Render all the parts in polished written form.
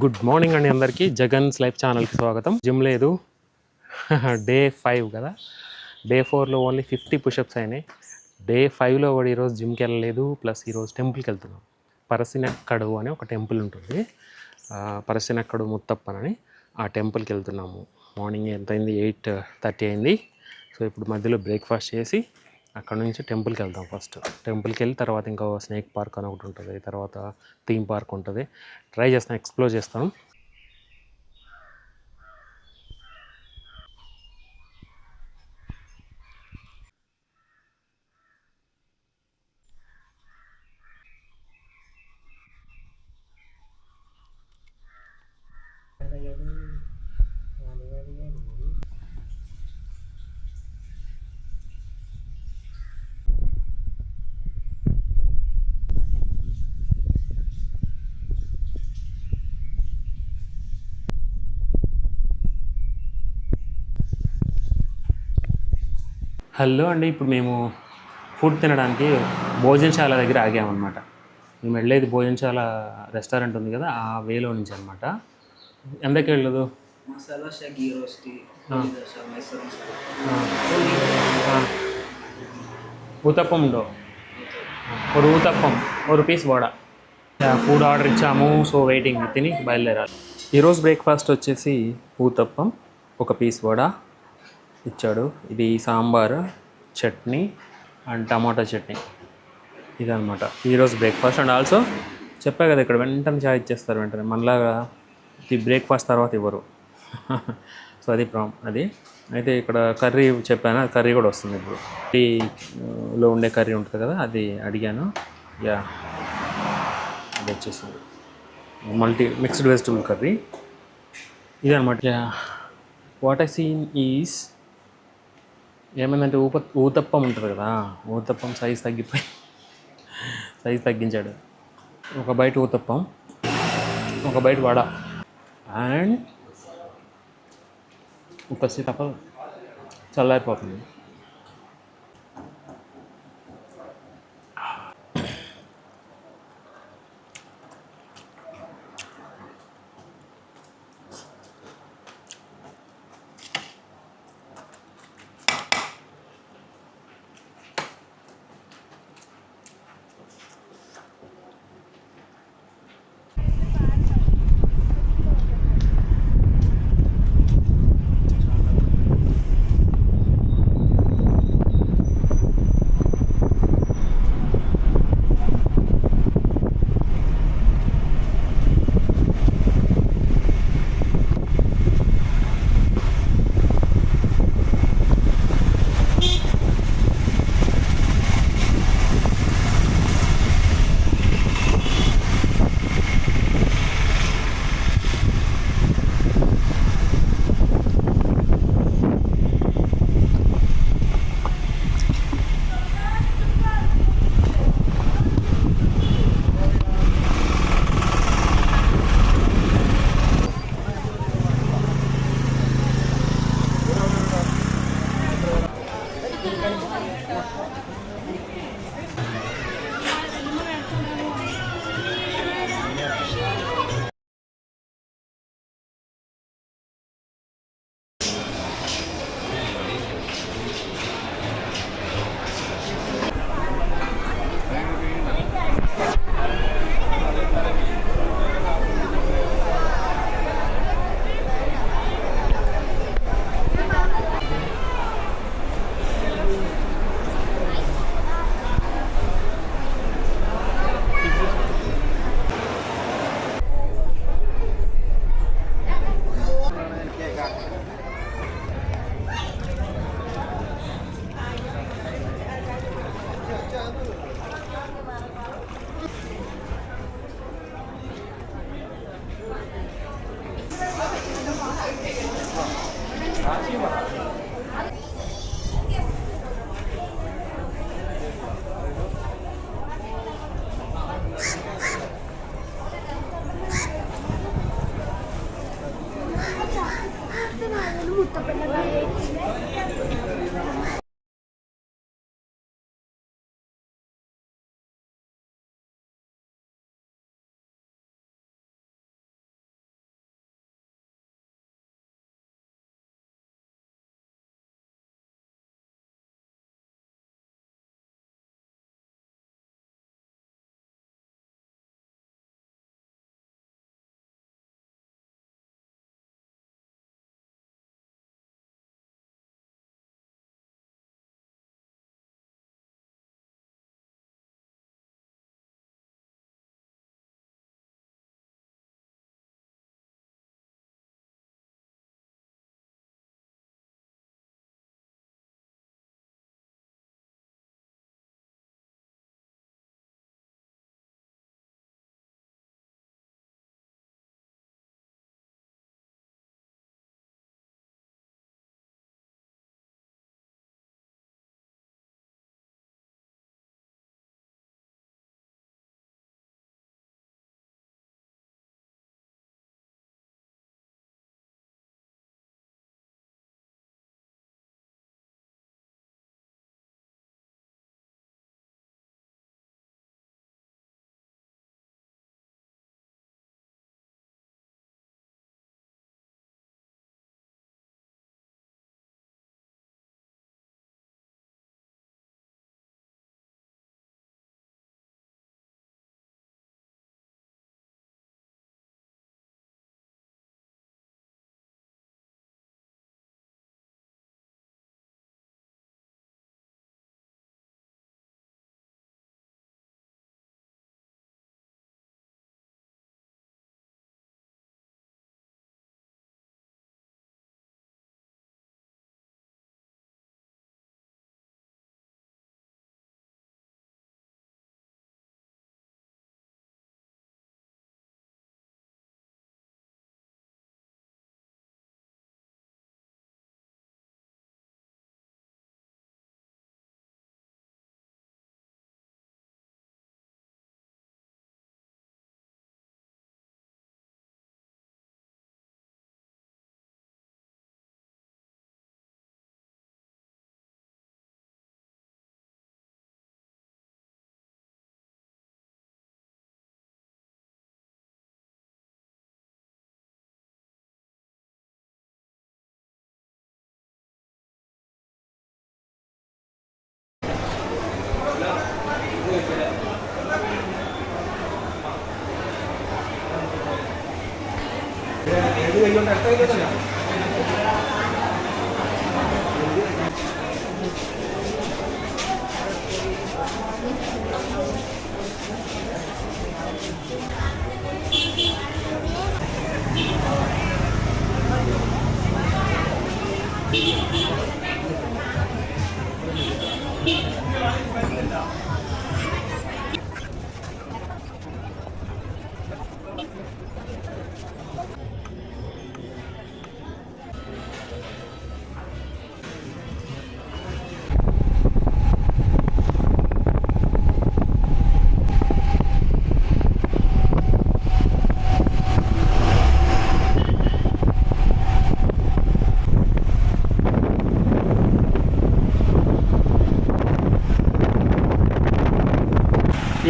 Good morning అండి అందరికీ. Jagan's life ఛానల్కి స్వాగతం. జిమ్ లేదు, డే 5 కదా. డే 4లో ఓన్లీ 50 పుషప్స్ అయినాయి. డే 5లో కూడా ఈరోజు జిమ్కి వెళ్ళలేదు. ప్లస్ ఈరోజు టెంపుల్కి వెళ్తున్నాం. పరసినక్కడు అని ఒక టెంపుల్ ఉంటుంది, పరసినక్కడు ముత్తప్పన్ అని. ఆ టెంపుల్కి వెళ్తున్నాము. మార్నింగ్ ఎంత అయింది? 8:30 అయింది. సో ఇప్పుడు మధ్యలో బ్రేక్ఫాస్ట్ చేసి అక్కడ నుంచి టెంపుల్కి వెళ్తాం. ఫస్ట్ టెంపుల్కి వెళ్ళి తర్వాత ఇంకా స్నేక్ పార్క్ అని ఒకటి ఉంటుంది, తర్వాత థీమ్ పార్క్ ఉంటుంది. ట్రై చేస్తాను, ఎక్స్ప్లోర్ చేస్తాను. హలో అండి, ఇప్పుడు మేము ఫుడ్ తినడానికి భోజనశాల దగ్గర ఆగామన్నమాట. మేము వెళ్ళేది భోజనశాల రెస్టారెంట్ ఉంది కదా, ఆ వేలో నుంచి అనమాట. ఎంతకి వెళ్ళదు మసాలా గీ రోస్టీ, ఊతప్పం ఉండో, ఒక ఊతప్పం, ఒక పీస్ వడ. ఫుడ్ ఆర్డర్ ఇచ్చాము, సో వెయిటింగ్, తిని బయలుదేరాలి. ఈరోజు బ్రేక్ఫాస్ట్ వచ్చేసి ఊతప్పం, ఒక పీస్ వడ ఇచ్చాడు. ఇది సాంబార్, చట్నీ అండ్ టమాటా చట్నీ, ఇదనమాట ఈరోజు బ్రేక్ఫాస్ట్. అండ్ ఆల్సో చెప్పా కదా, ఇక్కడ వెంటనే చాయ్ ఇచ్చేస్తారు వెంటనే, మనలాగా ఈ బ్రేక్ఫాస్ట్ తర్వాత ఇవ్వరు. సో అది అది అయితే ఇక్కడ కర్రీ చెప్పాను, కర్రీ కూడా వస్తుంది ఇప్పుడు. టీలో ఉండే కర్రీ ఉంటుంది కదా, అది అడిగాను. యా, అది వచ్చేసింది మిక్స్డ్ వెజిటబుల్ కర్రీ, ఇదనమాట. Yeah, what I seen is ఏమైందంటే ఊతప్పం ఉంటుంది కదా, ఊతప్పం సైజ్ తగ్గించాడు. ఒక బయట ఊతప్పం, ఒక బయట వడ అండ్ ఒక తప్ప చల్లారిపోతుంది.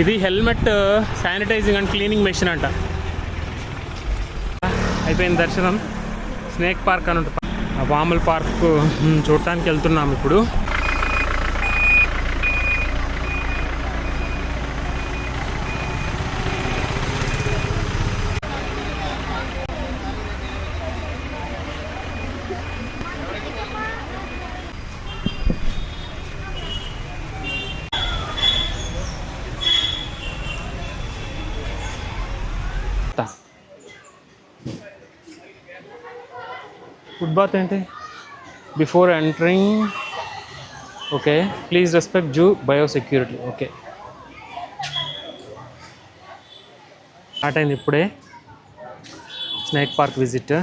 ఇది helmet sanitising and cleaning machine అంట. అయిపోయింది దర్శనం. స్నేక్ పార్క్ అని ఉంటుంది, ఆ పాముల పార్క్ చూడటానికి వెళ్తున్నాం ఇప్పుడు. ఫుడ్ బాత్ ఏంటి? Before entering, okay, please respect zoo biosecurity. Okay, start అయింది ఇప్పుడే స్నేక్ పార్క్ విజిట్.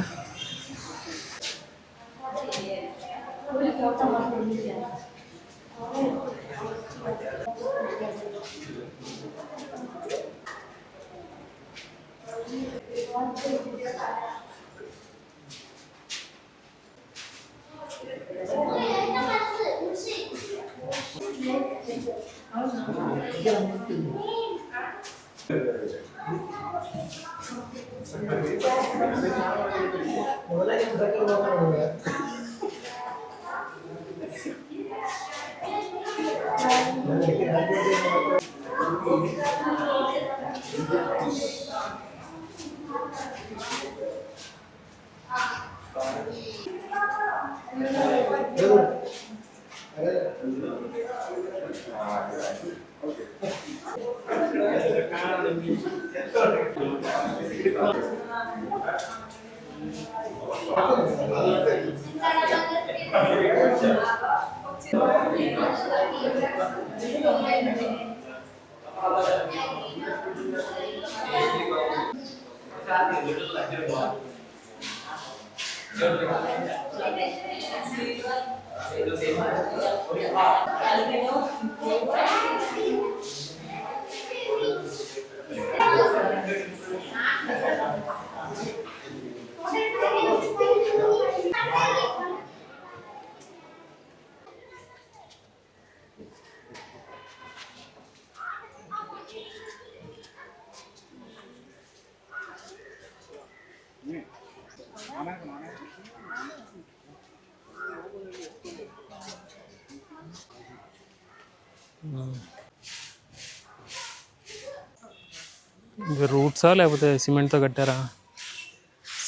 ఇది రూట్సా లేకపోతే సిమెంట్తో కట్టారా?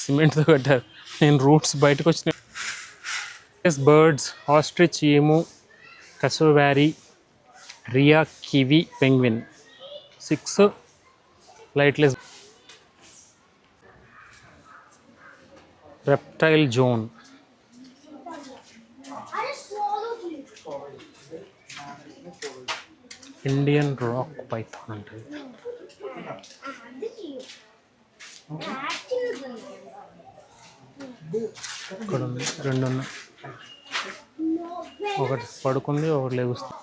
సిమెంట్తో కట్టారు. నేను రూట్స్ బయటకు వచ్చిన. Birds, ostrich, emu, cassowary, rhea, kiwi, penguin. 6 flightless. Reptile zone. Indian rock python అంటే ఇక్కడ ఉంది, 2 ఉన్నాయి. ఒకటి పడుకుంది, ఒకటి లేగుస్తుంది.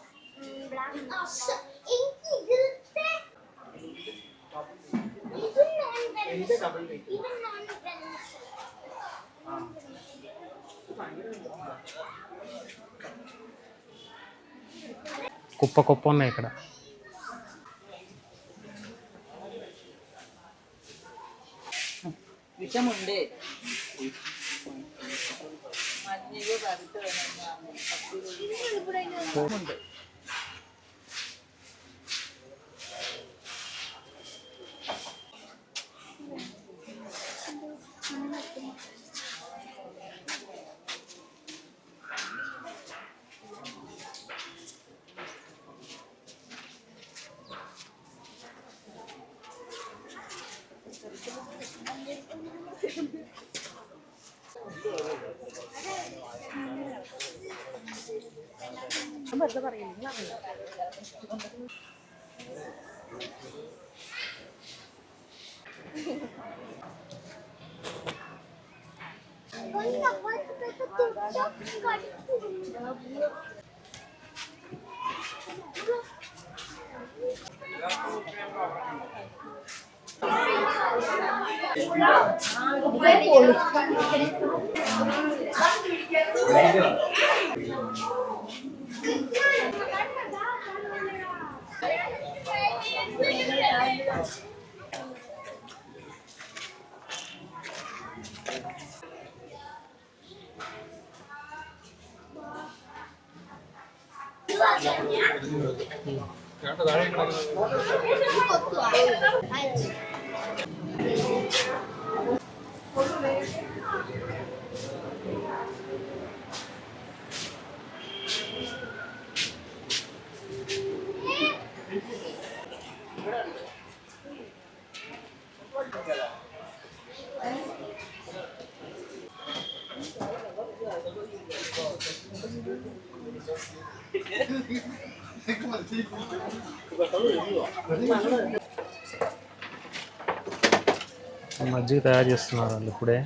కుప్ప కుప్ప ఉన్నాయి ఇక్కడ. విషముండే మజ్జిగ తయారు చేస్తున్నారు వాళ్ళు ఇప్పుడే.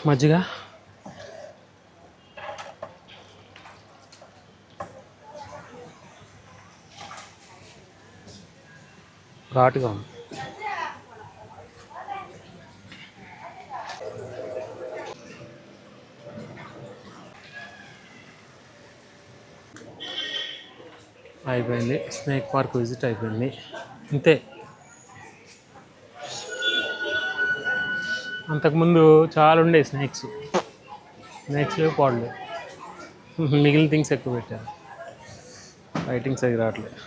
మజ్జిగ ఘాటుగా ఉంది. అయిపోయింది, స్నేక్ పార్క్ విజిట్ అయిపోయింది. అంతే. అంతకుముందు చాలా ఉండే స్నేక్స్ పాడలే, మిగిలిన థింగ్స్ ఎక్కువ పెట్టారు. లైటింగ్స్ అవి రావట్లేదు.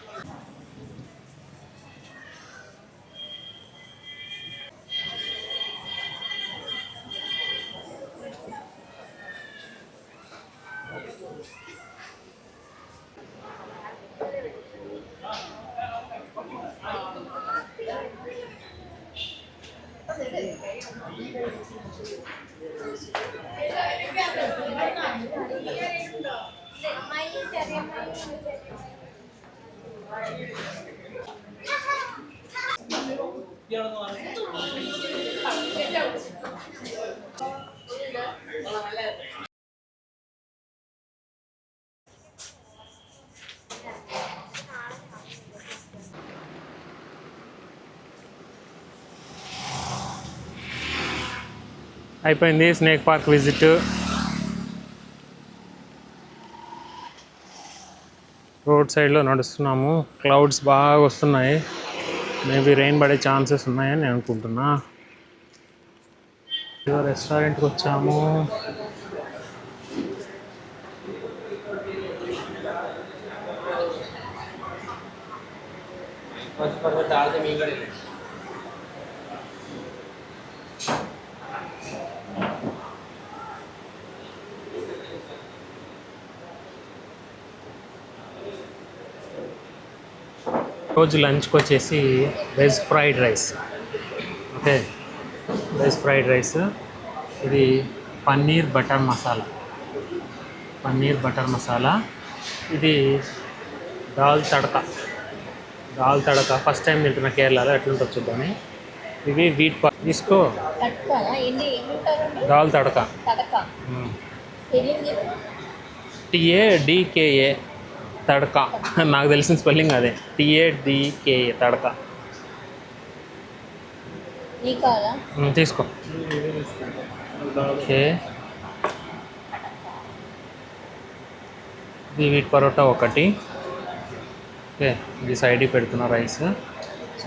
అయిపోయింది స్నేక్ పార్క్ విజిట్. రోడ్ సైడ్లో నడుస్తున్నాము. క్లౌడ్స్ బాగా వస్తున్నాయి. మేబీ రెయిన్ పడే ఛాన్సెస్ ఉన్నాయని నేను అనుకుంటున్నా. రెస్టారెంట్కి వచ్చాము. రోజు లంచ్కి వచ్చేసి veg fried rice. Okay, veg fried rice. ఇది పన్నీర్ బటర్ మసాలా. ఇది దాల్ తడక ఫస్ట్ టైం తింటున్నా కేరళలో, ఎట్లుంటుంది చూద్దామని. ఇవి వీట్ తీసుకో. దాల్ తడక, TADKA తడక. నాకు తెలిసిన స్పెల్లింగ్ అదే, TADKA తడక. తీసుకో. ఓకే, ఇది వీట్ పరోటా ఒకటి. ఓకే, ఇది సైడ్కి పెడుతున్న రైస్. సో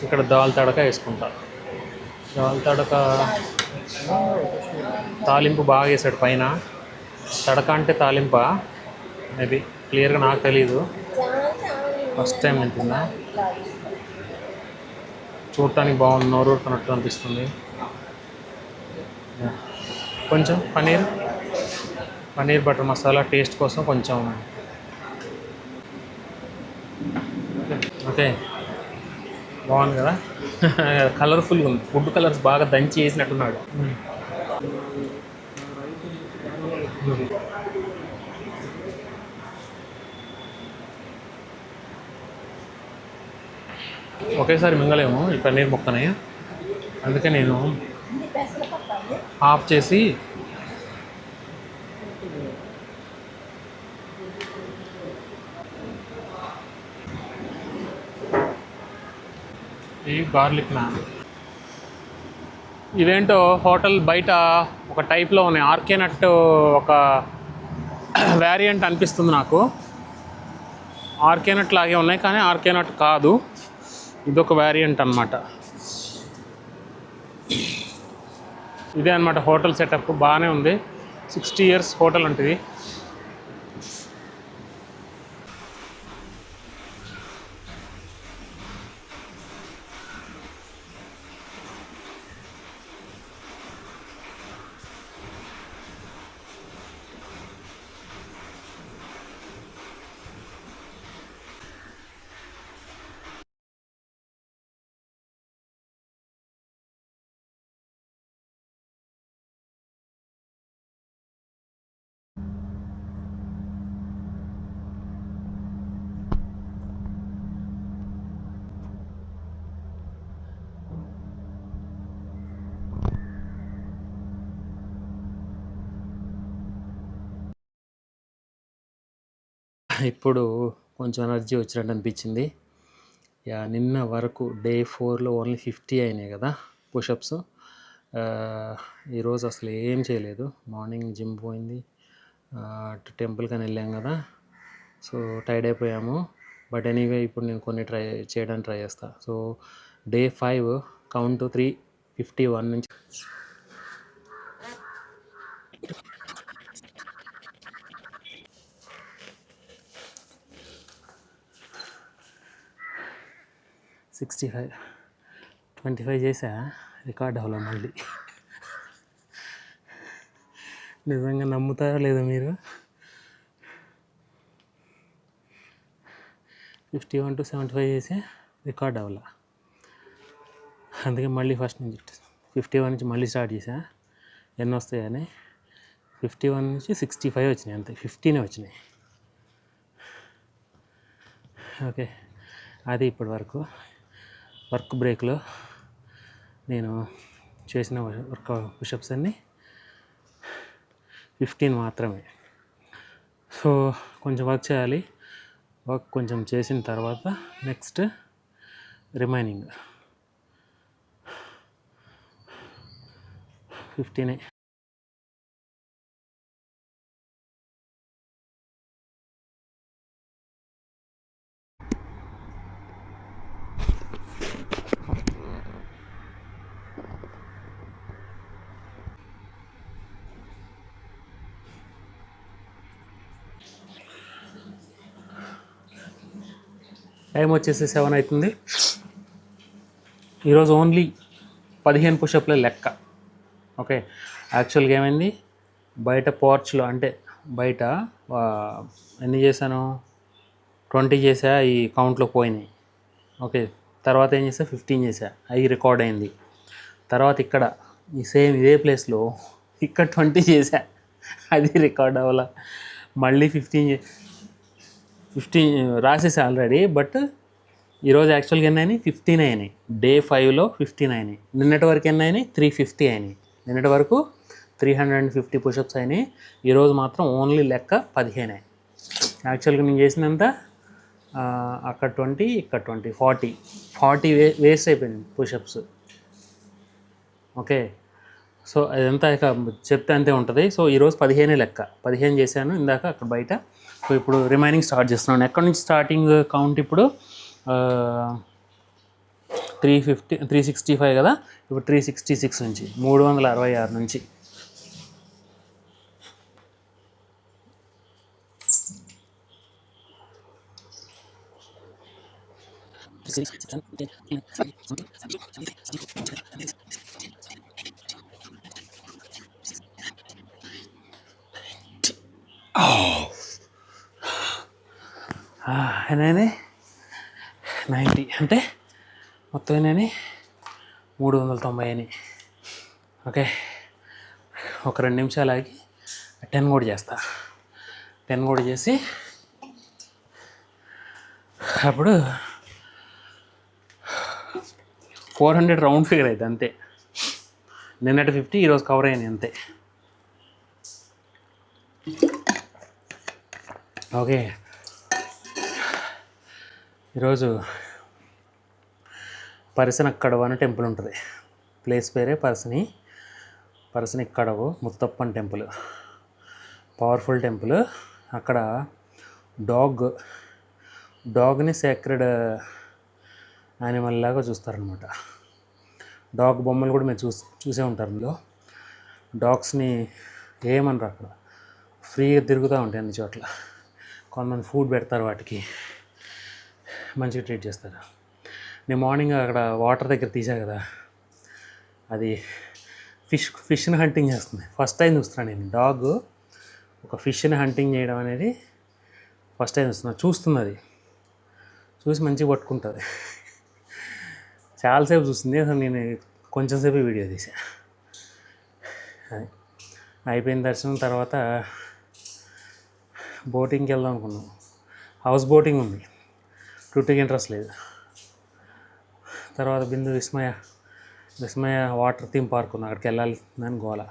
ఇక్కడ దాల్ తడక వేసుకుంటా. దాల్ తడక తాలింపు బాగా వేసాడు పైన. తడక అంటే తాలింపా మేబీ, క్లియర్గా నాకు తెలీదు, ఫస్ట్ టైం తింటున్నా. చూడటానికి బాగుంది, నోరూరుతున్నట్టు అనిపిస్తుంది. యా. కొంచెం పన్నీర్ బటర్ మసాలా టేస్ట్ కోసం కొంచెం. ఓకే, బాగుంది కదా. కలర్ఫుల్గా ఉంది, ఫుడ్ కలర్స్ బాగా దంచి వేసినట్టున్నాడు. ఒకేసారి మింగలేము ఈ పన్నీర్ ముక్కని, అందుకే నేను ఆఫ్ చేసి ఈ గార్లిక్ నాన్. ఇదేంటో హోటల్ బయట ఒక టైప్లో ఉన్నాయి, ఆర్కే నట్ ఒక వేరియంట్ అనిపిస్తుంది నాకు. ఆర్కే నట్ లాగే ఉన్నాయి కానీ ఆర్కే నట్ కాదు, ఇదొక వేరియంట్ అనమాట. ఇదే అనమాట హోటల్ సెటప్, బాగానే ఉంది. 60 years హోటల్ ఉంటుంది. ఇప్పుడు కొంచెం ఎనర్జీ వచ్చినట్టు అనిపించింది. యా, నిన్న వరకు డే 4లో ఓన్లీ 50 అయినాయి కదా పుషప్స్. ఈరోజు అసలు ఏం చేయలేదు. మార్నింగ్ జిమ్ పోయింది, టెంపుల్కి అని వెళ్ళాం కదా, సో టైర్డ్ అయిపోయాము. బట్ ఎనీవే ఇప్పుడు నేను కొన్ని చేయడానికి ట్రై చేస్తాను. సో డే 5 కౌంట్ 351 నుంచి 65, 25 చేసా. రికార్డ్ అవ్వలే మళ్ళీ. నిజంగా నమ్ముతారా లేదా మీరు? 51 to 75 చేసి రికార్డ్ అవ్వాల. అందుకే మళ్ళీ ఫస్ట్ నుంచి 51 నుంచి మళ్ళీ స్టార్ట్ చేసా. ఎన్ని వస్తాయని 51 నుంచి 65 వచ్చినాయి, అంతే. 15 వచ్చినాయి. ఓకే, అది ఇప్పటి వరకు. వర్క్ బ్రేక్లో నేను చేసిన పుషప్స్ అన్నీ 15 మాత్రమే. సో కొంచెం వర్క్ చేయాలి. వర్క్ కొంచెం చేసిన తర్వాత నెక్స్ట్ రిమైనింగ్ 15. టైం వచ్చేసి 7 అవుతుంది. ఈరోజు ఓన్లీ 15 పుషప్ల లెక్క. ఓకే, యాక్చువల్గా ఏమైంది, బయట పోర్చ్లో అంటే బయట ఎన్ని చేశాను, 20 చేసా, ఈ కౌంట్లో పోయినాయి. ఓకే, తర్వాత ఏం చేసా, 15 చేసా, అవి రికార్డ్ అయింది. తర్వాత ఇక్కడ ఈ సేమ్ ఇదే ప్లేస్లో ఇక్కడ 20 చేసా, అది రికార్డ్ అవ్వాల. మళ్ళీ 15 రాసేసా ఆల్రెడీ. బట్ ఈరోజు యాక్చువల్గా ఎన్ని అయినాయి, 15 అయినాయి. డే 5లో 15 అయినాయి. నిన్నటి వరకు ఎన్ని అయినాయి, 350 అయినాయి. నిన్నటి వరకు 350 పుషప్స్ అయినాయి. ఈరోజు మాత్రం ఓన్లీ లెక్క 15 అయినాయి. యాక్చువల్గా నేను చేసినంత అక్కడ 20, ఇక్కడ 20, 40 వేస్ట్ అయిపోయింది పుషప్స్. ఓకే, సో అదంతా ఇక చెప్తే అంతే ఉంటుంది. సో ఈరోజు 15 లెక్క, 15 చేశాను ఇందాక అక్కడ బయట. సో ఇప్పుడు రిమైనింగ్ స్టార్ట్ చేస్తున్నాను. ఎక్కడి నుంచి స్టార్టింగ్ కౌంట్ ఇప్పుడు 365 కదా, ఇప్పుడు 366 నుంచి 366 నుంచి. ఎన్ని 90 అంటే మొత్తం ఎన్ని 390 అని. ఓకే, ఒక 2 నిమిషాలు ఆగి 10 కూడా చేస్తా. 10 కూడా చేసి అప్పుడు 400 రౌండ్ ఫిగర్ అవుతుంది అంతే. నిన్నటి 50 ఈరోజు కవర్ అయ్యాయి అంతే. ఓకే, ఈరోజు పరిసనక్కడవ అని టెంపుల్ ఉంటుంది. ప్లేస్ పేరే పరిసనిక్కడవు ముత్తప్పన్ టెంపుల్. Powerful temple. అక్కడ డాగ్ని సేక్రెడ్ యానిమల్ లాగా చూస్తారనమాట. డాగ్ బొమ్మలు కూడా మీరు చూసే ఉంటారు. అందులో డాగ్స్ని ఏమనరు, అక్కడ ఫ్రీగా తిరుగుతూ ఉంటాయి అన్ని చోట్ల. కొంతమంది ఫుడ్ పెడతారు, వాటికి మంచిగా ట్రీట్ చేస్తారు. నేను మార్నింగ్ అక్కడ వాటర్ దగ్గర తీసా కదా, అది ఫిష్ని హంటింగ్ చేస్తుంది. ఫస్ట్ టైం చూస్తున్నాను నేను డాగ్ ఒక ఫిష్ని హంటింగ్ చేయడం అనేది ఫస్ట్ టైం చూస్తుంది. అది చూసి మంచిగా పట్టుకుంటుంది. చాలాసేపు చూస్తుంది. అసలు నేను కొంచెం సేపు వీడియో తీసా. అది అయిపోయిన దర్శనం తర్వాత బోటింగ్కి వెళ్దాం అనుకున్నాం. హౌస్ బోటింగ్ ఉంది, టూటీకి ఇంట్రెస్ట్ లేదు. తర్వాత బిందు విస్మయ వాటర్ థీమ్ పార్క్ ఉంది, అక్కడికి వెళ్ళాలి అని గోల.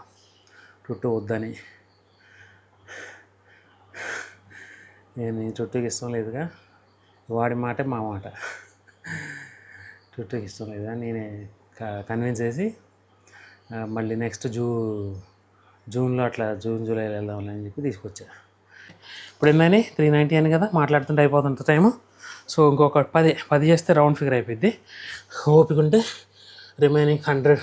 చుట్టూ వద్దని. నేను చుట్టూకి ఇష్టం లేదుగా, వాడి మాట మా మాట. చుట్టూకి ఇష్టం లేదుగా, నేనే కన్విన్స్ చేసి మళ్ళీ నెక్స్ట్ జూన్లో అట్లా జూలైలో వెళ్దామని అని చెప్పి తీసుకొచ్చా. ఇప్పుడు ఏందని 390 అని కదా మాట్లాడుతుంటే అయిపోతుంట టైము. సో ఇంకొక 10 చేస్తే రౌండ్ ఫిగర్ అయిపోద్ది. ఓపిక ఉంటే రిమైనింగ్ 100.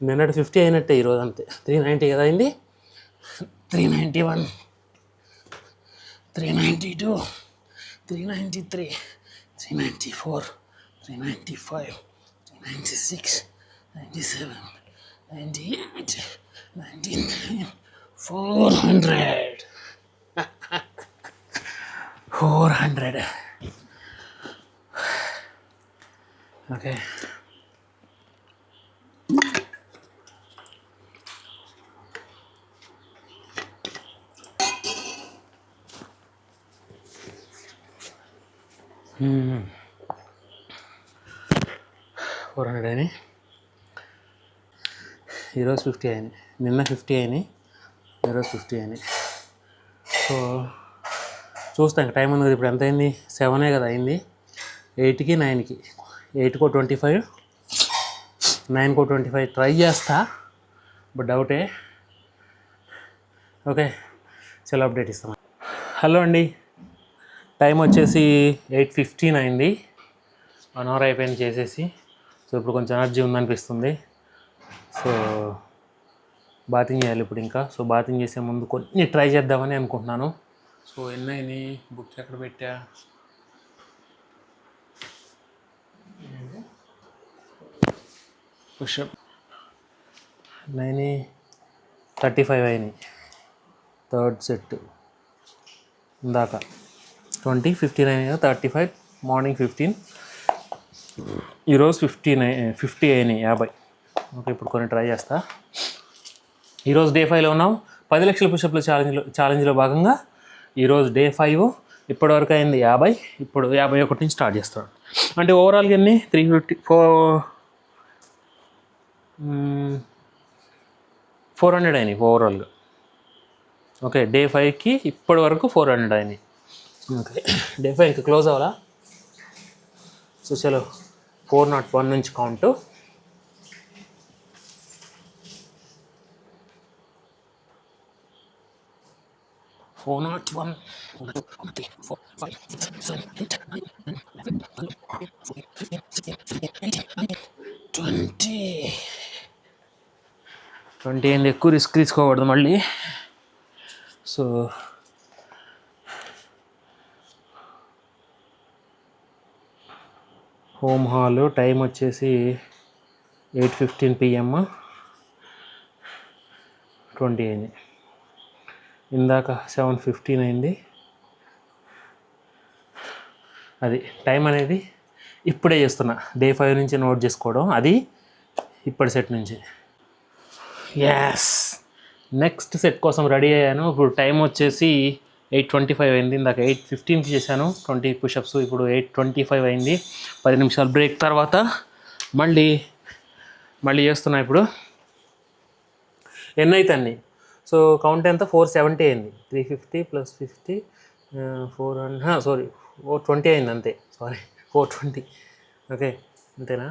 నిన్నటి 50 అయినట్టే ఈరోజు అంతే. 390 కదా అయింది. 391, 392, 393, 394, 395, 396, 97, 98, 99, 400. 400. ఓకే, $400 అయినాయి. ఈరోజు 50 అయినాయి. నిన్న 50 అయినాయి, ఈరోజు 50 అయినాయి. సో చూస్తాం టైం ఉంది కదా. ఇప్పుడు ఎంత అయింది? 7 కదా అయింది. 8కి 9కి 8కో 25, 9కో 25 ట్రై చేస్తా, బట్ డౌటే. ఓకే, చాలా అప్డేట్ ఇస్తాం. హలో అండి, టైం వచ్చేసి 8:15 అయింది. 1 అవర్ అయిపోయింది చేసేసి. సో ఇప్పుడు కొంచెం ఎనర్జీ ఉందనిపిస్తుంది. సో బాతింగ్ చేయాలి ఇప్పుడు ఇంకా. సో బాతింగ్ చేసే ముందు కొన్ని ట్రై చేద్దామని అనుకుంటున్నాను. సో ఎన్నైనా బుక్స్ ఎక్కడ పెట్టా? పుషప్ 35 అయినాయి. థర్డ్ సెట్ ఇందాక 20, 15 అయినాయి. 35 మార్నింగ్ 15, ఈరోజు 50 అయినాయి. 50. ఓకే, ఇప్పుడు కొన్ని ట్రై చేస్తా. ఈరోజు డే 5లో ఉన్నాం. 10 లక్షల పుషప్ల ఛాలెంజ్లో భాగంగా ఈరోజు డే 5. ఇప్పటివరకు అయింది 50. ఇప్పుడు 51 నుంచి స్టార్ట్ చేస్తాడు. అంటే ఓవరాల్గా ఎన్ని 400 అయినాయి ఓవరాల్గా. ఓకే, డే 5కి ఇప్పటి వరకు 400 అయినాయి. ఓకే, డే 5 ఇంకా క్లోజ్ అవ్వాలా. సో చలో 401 నుంచి count. Four not one, 2, 3, 4, 5, 6, 7, 8, 9, 10, 11, 12, 13, 14, 15, 16, 17, 18, 19, 20 and ఎక్కువ రిస్క్ తీసుకోకూడదు మళ్ళీ. సో హోమ్ హాల్ టైం వచ్చేసి 8:15 PM. 20 అయింది. ఇందాక 7:15 అయింది. అది టైం అనేది ఇప్పుడే చేస్తున్నా, డే 5 నుంచి నోట్ చేసుకోవడం, అది ఇప్పటి సెట్ నుంచి. యాస్, నెక్స్ట్ సెట్ కోసం రెడీ అయ్యాను. ఇప్పుడు టైం వచ్చేసి 8:25 అయింది. ఇందాక 8:15కి చేశాను 20 పుషప్స్, ఇప్పుడు 8:25 అయింది. 10 నిమిషాలు బ్రేక్ తర్వాత మళ్ళీ చేస్తున్నా. ఇప్పుడు ఎన్ని అయితే అన్ని. సో కౌంట్ ఎంత, 470 అయింది. 350 + 50 400, సారీ 420 అయింది అంతే. సారీ 420. ఓకే అంతేనా,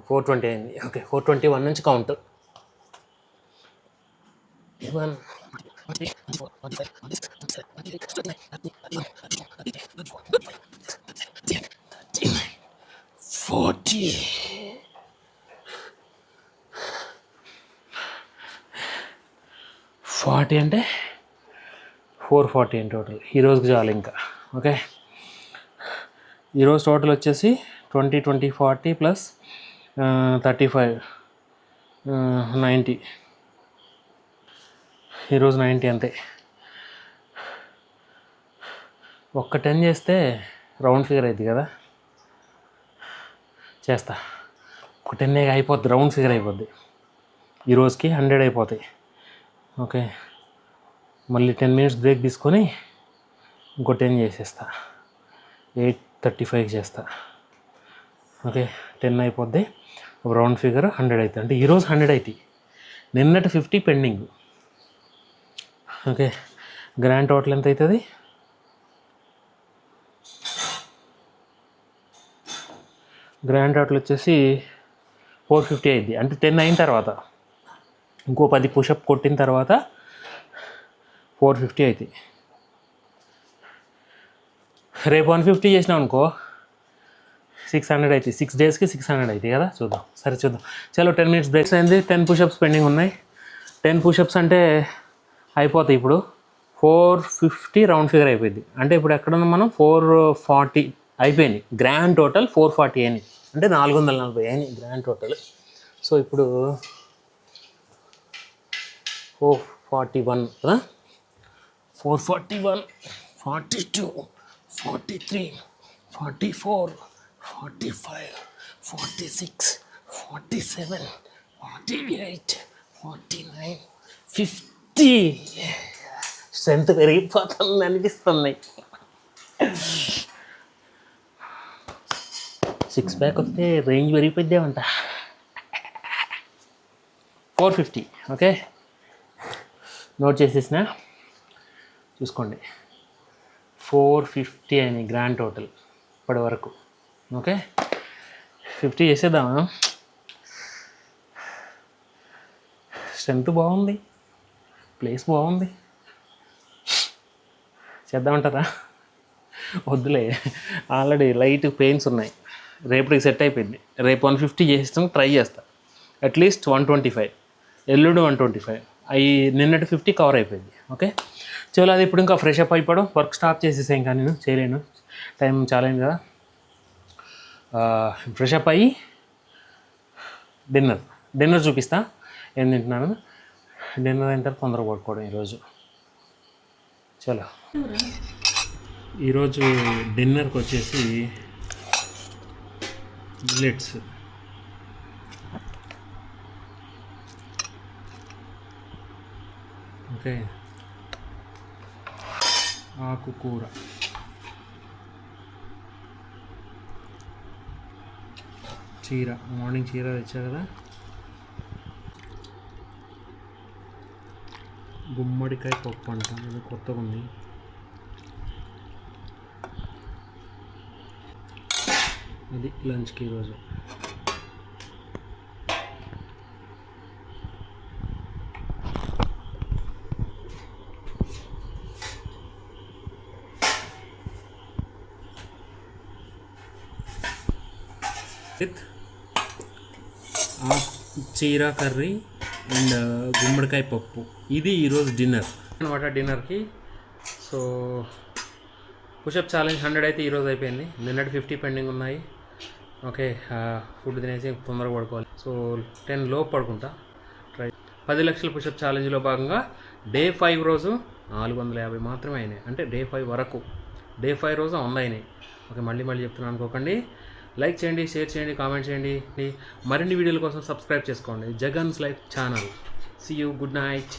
420 అయింది. ఓకే 421 నుంచి కౌంట్. 1 40 40 అంటే 440 అని టోటల్. ఈరోజుకి చాలు ఇంకా. ఓకే, ఈరోజు టోటల్ వచ్చేసి 20 20 40 + 35 90. ఈరోజు 90 అంతే. ఒక్క 10 చేస్తే రౌండ్ ఫిగర్ అవుతుంది కదా, చేస్తా. ఒక 10 అయిపోద్ది, రౌండ్ ఫిగర్ అయిపోద్ది. ఈరోజుకి 100 అయిపోతాయి. ఓకే, మళ్ళీ 10 మినిట్స్ బ్రేక్ తీసుకొని ఇంకో 10 చేసేస్తా. 8:35కి చేస్తా. ఓకే 10 అయిపోద్ది, ఒక రౌండ్ ఫిగర్ 100 అవుతుంది. అంటే ఈరోజు 100 అవుతాయి. నిన్నటి 50 పెండింగ్. ఓకే, గ్రాండ్ టోటల్ ఎంత అవుతుంది? గ్రాండ్ టోటల్ వచ్చేసి 450 అయింది. అంటే 10 అయిన తర్వాత ఇంకో 10 పుషప్ కొట్టిన తర్వాత 450 అవుతాయి. రేపు 150 చేసినాం అనుకో 600 అవుతాయి. 6 డేస్కి 600 అవుతాయి కదా. చూద్దాం, సరే చూద్దాం. చలో 10 మినిట్స్ బ్రేక్స్ అయింది. 10 పుషప్స్ పెండింగ్ ఉన్నాయి. 10 పుషప్స్ అంటే అయిపోతాయి. ఇప్పుడు 450 రౌండ్ ఫిగర్ అయిపోయింది. అంటే ఇప్పుడు ఎక్కడున్నాం మనం, 440 అయిపోయింది. గ్రాండ్ టోటల్ 440 అయినాయి. అంటే 440 అయినాయి గ్రాండ్ టోటల్. సో ఇప్పుడు 441 కదా, 441 42 43 44 45 46 47 48 49 50. స్ట్రెంత్ పెరిగిపోతుంది అనిపిస్తుంది. 6 ప్యాక్ వస్తే రేంజ్ పెరిగిపోద్దేమంట. 450. ఓకే, నోట్ చేసేసిన, చూసుకోండి. 450 అయినాయి గ్రాండ్ టోటల్ ఇప్పటి వరకు. ఓకే, 50 చేసేద్దామా? స్ట్రెంత్ బాగుంది, ప్లేస్ బాగుంది, చేద్దామంటారా? వద్దులే, ఆల్రెడీ లైట్ పెయిన్స్ ఉన్నాయి. రేపటికి సెట్ అయిపోయింది. రేపు 150 చేస్తాం, ట్రై చేస్తా. అట్లీస్ట్ 125, ఎల్లుండి 125. అవి నిన్నటి 50 కవర్ అయిపోయింది. ఓకే చలో, అది ఇప్పుడు ఇంకా ఫ్రెష్ అప్ అయిపోవడం, వర్క్ స్టాప్ చేసేసా. ఇంకా నేను చేయలేను, టైం చాలా అయింది కదా. ఫ్రెష్ అప్ అయ్యి డిన్నర్ చూపిస్తా ఏం తింటున్నాను. డిన్నర్ అయిన తర్వాత తొందరగా పడుకోవడం ఈరోజు. చలో, ఈరోజు డిన్నర్కి వచ్చేసి మిల్లెట్స్. ఓకే, ఆకుకూర, చీర, మార్నింగ్ చీర తెచ్చా కదా, గుమ్మడికాయ పప్పు అంట, ఇది కొత్తగా ఉంది. ఇది లంచ్కి ఈరోజు. చీర కర్రీ అండ్ గుమ్మడికాయ పప్పు, ఇది ఈరోజు డిన్నర్ అనమాట. డిన్నర్కి సో పుషప్ ఛాలెంజ్ 100 అయితే ఈరోజు అయిపోయింది. నిన్నటి 50 పెండింగ్ ఉన్నాయి. ఓకే, ఫుడ్ తినేసి తొందరగా పడుకోవాలి. సో 10 లోపు పడుకుంటా. 10 లక్షల పుషప్ ఛాలెంజ్లో భాగంగా డే 5 రోజు 450 మాత్రమే అయినాయి. అంటే డే 5 వరకు. డే 5 రోజు 100 అయినాయి. ఓకే, మళ్ళీ చెప్తున్నాను అనుకోకండి. లైక్ చేయండి, షేర్ చేయండి, కామెంట్ చేయండి. మరిన్ని వీడియోల కోసం సబ్స్క్రైబ్ చేసుకోండి Jagan's life channel. See you, good night.